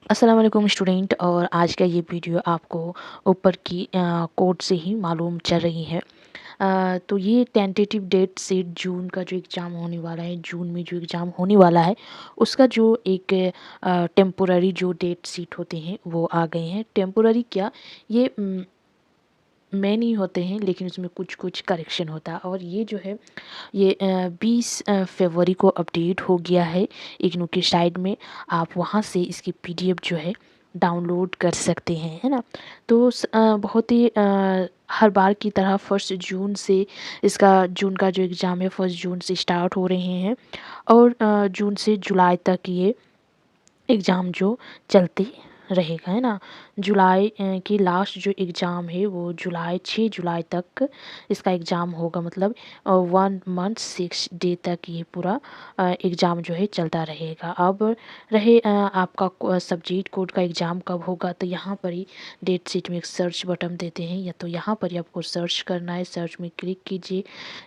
अस्सलाम वालेकुम स्टूडेंट। और आज का ये वीडियो आपको ऊपर की कोड से ही मालूम चल रही है। तो ये टेंटेटिव डेट सेट जून का जो एग्ज़ाम होने वाला है, जून में जो एग्ज़ाम होने वाला है उसका जो एक टेम्पोररी जो डेट सीट होते हैं वो आ गए हैं। टेम्पोररी क्या, ये मेन ही होते हैं लेकिन उसमें कुछ कुछ करेक्शन होता है। और ये जो है ये 20 फरवरी को अपडेट हो गया है इग्नू की साइट में। आप वहाँ से इसकी पीडीएफ जो है डाउनलोड कर सकते हैं, है ना। तो बहुत ही हर बार की तरह 1 जून से इसका जून का जो एग्ज़ाम है 1 जून से स्टार्ट हो रहे हैं। और जून से जुलाई तक ये एग्ज़ाम जो चलते रहेगा, है ना। जुलाई की लास्ट जो एग्ज़ाम है वो जुलाई 6 जुलाई तक इसका एग्ज़ाम होगा। मतलब 1 मंथ 6 डे तक ये पूरा एग्ज़ाम जो है चलता रहेगा। अब रहे आपका सब्जेक्ट कोड का एग्ज़ाम कब होगा, तो यहाँ पर ही डेट शीट में एक सर्च बटन देते हैं, या तो यहाँ पर ही आपको सर्च करना है। सर्च में क्लिक कीजिए,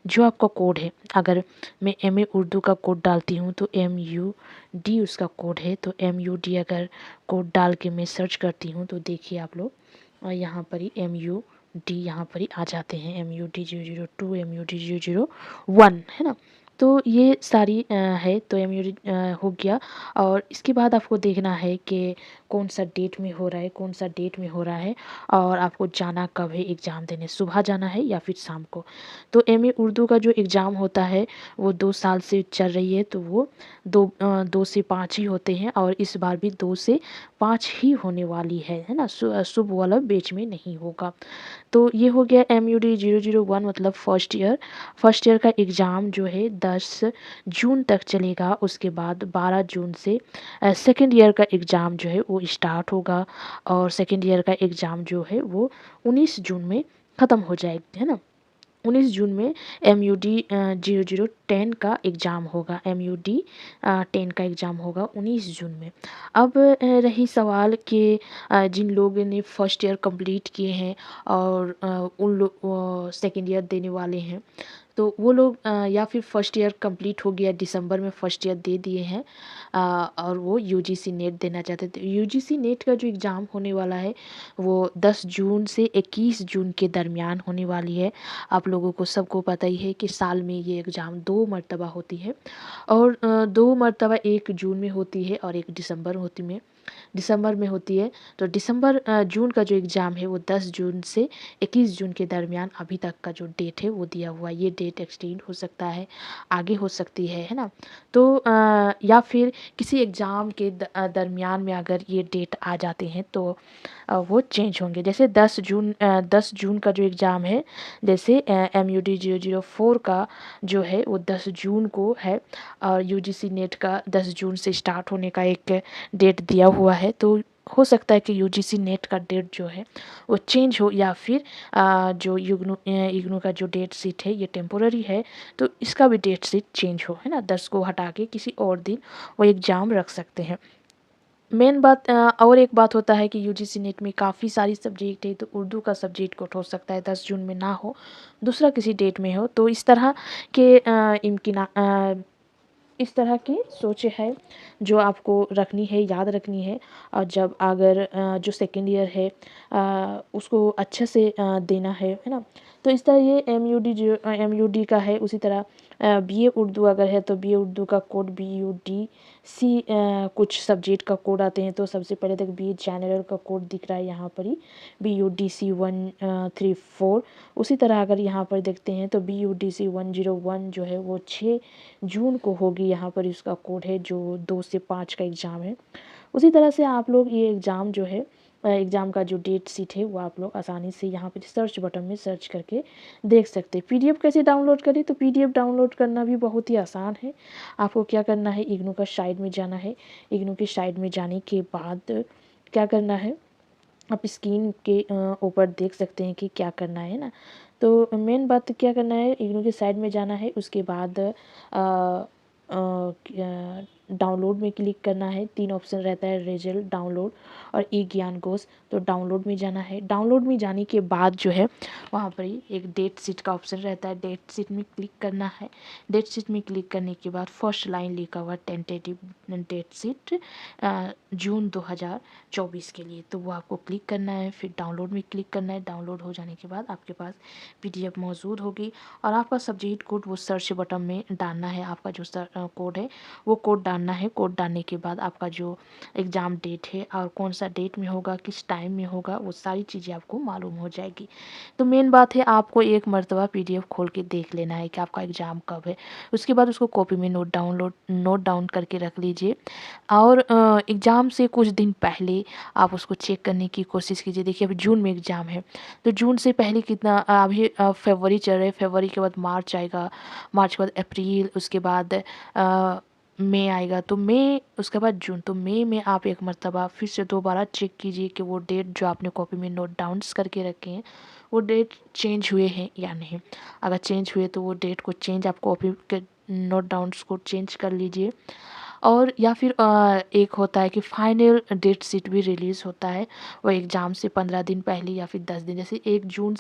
जो आपका कोड है, अगर मैं MA उर्दू का कोड डालती हूँ तो MUD उसका कोड है। तो MUD अगर कोड डाल के मैं सर्च करती हूँ तो देखिए आप लोग यहाँ पर ही MUD यहाँ पर ही आ जाते हैं। MUD 002, MUD 001, है ना। तो ये सारी है। तो MUD हो गया। और इसके बाद आपको देखना है कि कौन सा डेट में हो रहा है, कौन सा डेट में हो रहा है, और आपको जाना कब है एग्ज़ाम देने, सुबह जाना है या फिर शाम को। तो MA उर्दू का जो एग्ज़ाम होता है वो 2 साल से चल रही है, तो वो 2 से 5 ही होते हैं। और इस बार भी 2 से 5 ही होने वाली है ना। सुबह वाला बैच में नहीं होगा। तो ये हो गया MUD 001, मतलब फर्स्ट ईयर का एग्ज़ाम जो है 10 जून तक चलेगा। उसके बाद 12 जून से सेकेंड ईयर का एग्ज़ाम जो है वो स्टार्ट होगा। और सेकेंड ईयर का एग्ज़ाम जो है वो 19 जून में ख़त्म हो जाएगा, है ना। 19 जून में MUD 0010 का एग्ज़ाम होगा। MUD 10 का एग्ज़ाम होगा 19 जून में। अब रही सवाल कि जिन लोगों ने फर्स्ट ईयर कंप्लीट किए हैं और उन लोग सेकेंड ईयर देने वाले हैं, तो वो लोग या फिर फर्स्ट ईयर कंप्लीट हो गया, दिसंबर में फर्स्ट ईयर दे दिए हैं, और वो UGC नेट देना चाहते थे। UGC नेट का जो एग्ज़ाम होने वाला है वो 10 जून से 21 जून के दरमियान होने वाली है। आप लोगों को सबको पता ही है कि साल में ये एग्ज़ाम 2 मरतबा होती है। और 2 मरतबा, एक जून में होती है और एक दिसंबर में होती है। तो जून का जो एग्ज़ाम है वो 10 जून से 21 जून के दरमियान अभी तक का जो डेट है वो दिया हुआ है। ये डेट एक्सटेंड हो सकता है, आगे हो सकती है ना। तो या फिर किसी एग्ज़ाम के दरमियान में अगर ये डेट आ जाते हैं तो वो चेंज होंगे। जैसे 10 जून का जो एग्ज़ाम है, जैसे MUD 004 का जो है वो 10 जून को है। और UGC नेट का 10 जून से स्टार्ट होने का एक डेट दिया हुआ है। तो हो सकता है कि UGC नेट का डेट जो है वो चेंज हो, या फिर जो इग्नू का जो डेट शीट है ये टेम्पोररी है, तो इसका भी डेट शीट चेंज हो, है ना। 10 को हटा के किसी और दिन वो एग्ज़ाम रख सकते हैं। मेन बात और एक बात होता है कि UGC नेट में काफ़ी सारी सब्जेक्ट है, तो उर्दू का सब्जेक्ट कोट हो सकता है 10 जून में ना हो, दूसरा किसी डेट में हो। तो इस तरह के इस तरह की सोचें है जो आपको रखनी है, याद रखनी है। और जब अगर जो सेकेंड ईयर है उसको अच्छे से देना है ना। तो इस तरह ये MUD का है। उसी तरह BA उर्दू अगर है तो BA उर्दू का कोड BUDC, कुछ सब्जेक्ट का कोड आते हैं। तो सबसे पहले तक BA जनरल का कोड दिख रहा है यहाँ पर ही, BUDC 134। उसी तरह अगर यहाँ पर देखते हैं तो BUDC 101 जो है वो 6 जून को होगी। यहाँ पर इसका कोड है जो 2 से 5 का एग्ज़ाम है। उसी तरह से आप लोग ये एग्ज़ाम जो है, एग्ज़ाम का जो डेट शीट है वो आप लोग आसानी से यहाँ पर सर्च बटन में सर्च करके देख सकते हैं। PDF कैसे डाउनलोड करें, तो PDF डाउनलोड करना भी बहुत ही आसान है। आपको क्या करना है, इग्नू का साइट में जाना है। इग्नू की साइट में जाने के बाद क्या करना है, आप स्क्रीन के ऊपर देख सकते हैं कि क्या करना है ना। तो मेन बात क्या करना है, इग्नू की साइड में जाना है। उसके बाद डाउनलोड में क्लिक करना है। 3 ऑप्शन रहता है, रिजल्ट, डाउनलोड और ई ज्ञान कोश। तो डाउनलोड में जाना है। डाउनलोड में जाने के बाद जो है वहाँ पर ही एक डेट शीट का ऑप्शन रहता है, डेट शीट में क्लिक करना है। डेट शीट में क्लिक करने के बाद फर्स्ट लाइन लिखा हुआ टेंटेटिव डेट शीट जून 2024 के लिए, तो वो आपको क्लिक करना है। फिर डाउनलोड में क्लिक करना है। डाउनलोड हो जाने के बाद आपके पास PDF मौजूद होगी और आपका सब्जेक्ट कोड वो सर्च बटन में डालना है। आपका जो कोड है वो कोड डालना है। कोड डालने के बाद आपका जो एग्ज़ाम डेट है और कौन सा डेट में होगा, किस टाइम में होगा, वो सारी चीज़ें आपको मालूम हो जाएगी। तो मेन बात है आपको एक मर्तबा PDF खोल के देख लेना है कि आपका एग्ज़ाम कब है। उसके बाद उसको कॉपी में नोट डाउन करके रख लीजिए और एग्ज़ाम से कुछ दिन पहले आप उसको चेक करने की कोशिश कीजिए। देखिए अभी जून में एग्ज़ाम है, तो जून से पहले कितना अभी फरवरी चल रहा है, फरवरी के बाद मार्च आएगा, मार्च के बाद अप्रैल, उसके बाद मई आएगा, तो मई, उसके बाद जून। तो मई में आप एक मर्तबा फिर से दोबारा चेक कीजिए कि वो डेट जो आपने कॉपी में नोट डाउन्स करके रखे हैं वो डेट चेंज हुए हैं या नहीं। अगर चेंज हुए तो वो डेट को चेंज, आप कॉपी के नोट डाउन्स को चेंज कर लीजिए। और या फिर एक होता है कि फाइनल डेट शीट भी रिलीज़ होता है, वो एग्ज़ाम से 15 दिन पहले या फिर 10 दिन, जैसे 1 जून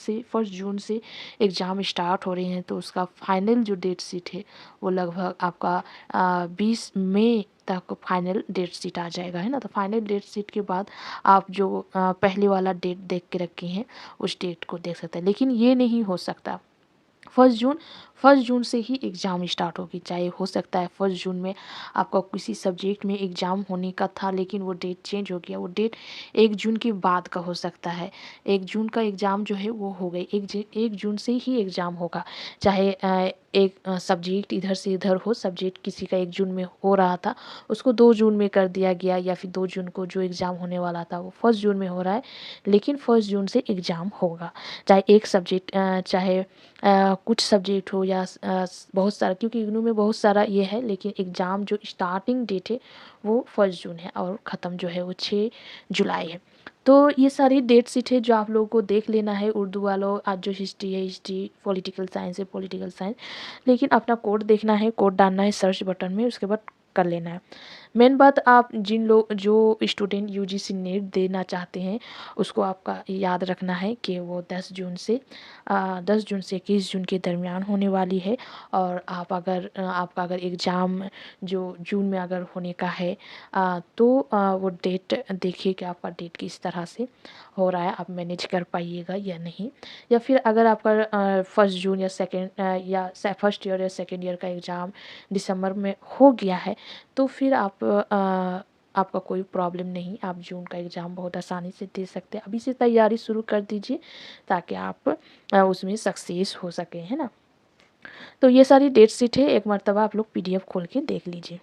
से एग्ज़ाम स्टार्ट हो रहे हैं तो उसका फाइनल जो डेट शीट है वो लगभग आपका 20 मई तक फाइनल डेट शीट आ जाएगा, है ना। तो फाइनल डेट शीट के बाद आप जो पहले वाला डेट देख के रखे हैं उस डेट को देख सकते हैं। लेकिन ये नहीं हो सकता फर्स्ट जून से ही एग्ज़ाम स्टार्ट होगी, चाहे हो सकता है फर्स्ट जून में आपका किसी सब्जेक्ट में एग्ज़ाम होने का था लेकिन वो डेट चेंज हो गया, वो डेट 1 जून के बाद का हो सकता है। 1 जून का एग्ज़ाम जो है वो हो गई, 1 जून से ही एग्ज़ाम होगा, चाहे एक सब्जेक्ट इधर से इधर हो। सब्जेक्ट किसी का 1 जून में हो रहा था उसको 2 जून में कर दिया गया, या फिर 2 जून को जो एग्ज़ाम होने वाला था वो फर्स्ट जून में हो रहा है, लेकिन फर्स्ट जून से एग्ज़ाम होगा। चाहे एक सब्जेक्ट चाहे कुछ सब्जेक्ट हो या बहुत सारा, क्योंकि इग्नू में बहुत सारा ये है, लेकिन एग्ज़ाम जो स्टार्टिंग डेट है वो फर्स्ट जून है और ख़त्म जो है वो 6 जुलाई है। तो ये सारी डेट शीट है जो आप लोगों को देख लेना है। उर्दू वालों, आज जो हिस्ट्री है हिस्ट्री, पॉलिटिकल साइंस है पॉलिटिकल साइंस, लेकिन अपना कोड देखना है, कोड डालना है सर्च बटन में, उसके बाद कर लेना है। मेन बात, आप जिन लोग जो स्टूडेंट UGC नेट देना चाहते हैं उसको आपका याद रखना है कि वो 10 जून से 21 जून के दरमियान होने वाली है। और आपका अगर एग्ज़ाम जो जून में अगर होने का है तो वो डेट देखिए कि आपका डेट किस तरह से हो रहा है, आप मैनेज कर पाइएगा या नहीं। या फिर अगर आपका फर्स्ट जून या फर्स्ट ईयर या सेकेंड ईयर का एग्ज़ाम दिसंबर में हो गया है तो फिर आपका कोई प्रॉब्लम नहीं, आप जून का एग्ज़ाम बहुत आसानी से दे सकते हैं। अभी से तैयारी शुरू कर दीजिए ताकि आप उसमें सक्सेस हो सकें, है ना। तो ये सारी डेट शीट है, एक मर्तबा आप लोग PDF खोल के देख लीजिए।